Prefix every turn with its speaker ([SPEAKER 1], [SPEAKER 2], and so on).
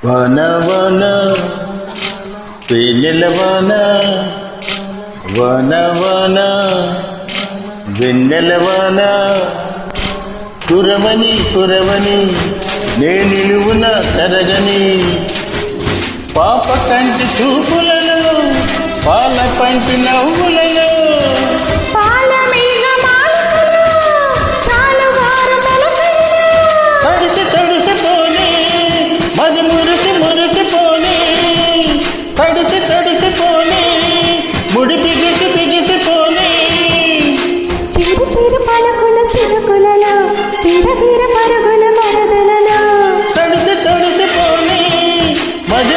[SPEAKER 1] వాన వాన తేనెల వాన వాన వాన వెన్నెల వాన కురవని కురవని నే నిలువున కరగని పాప కంటి చూపులలో పాల పంటి నవ్వులలో తడిసి తడిసిపోని మది మురిసి మురిసిపోని తడిసి తడిసిపోని ముడి బిగిసి బిగిసిపోని
[SPEAKER 2] చిరు చిరు పలుకుల చిరుకులలో తీర తీర పరుగుల మరదలలో
[SPEAKER 1] తడిసి తడిసిపోని మది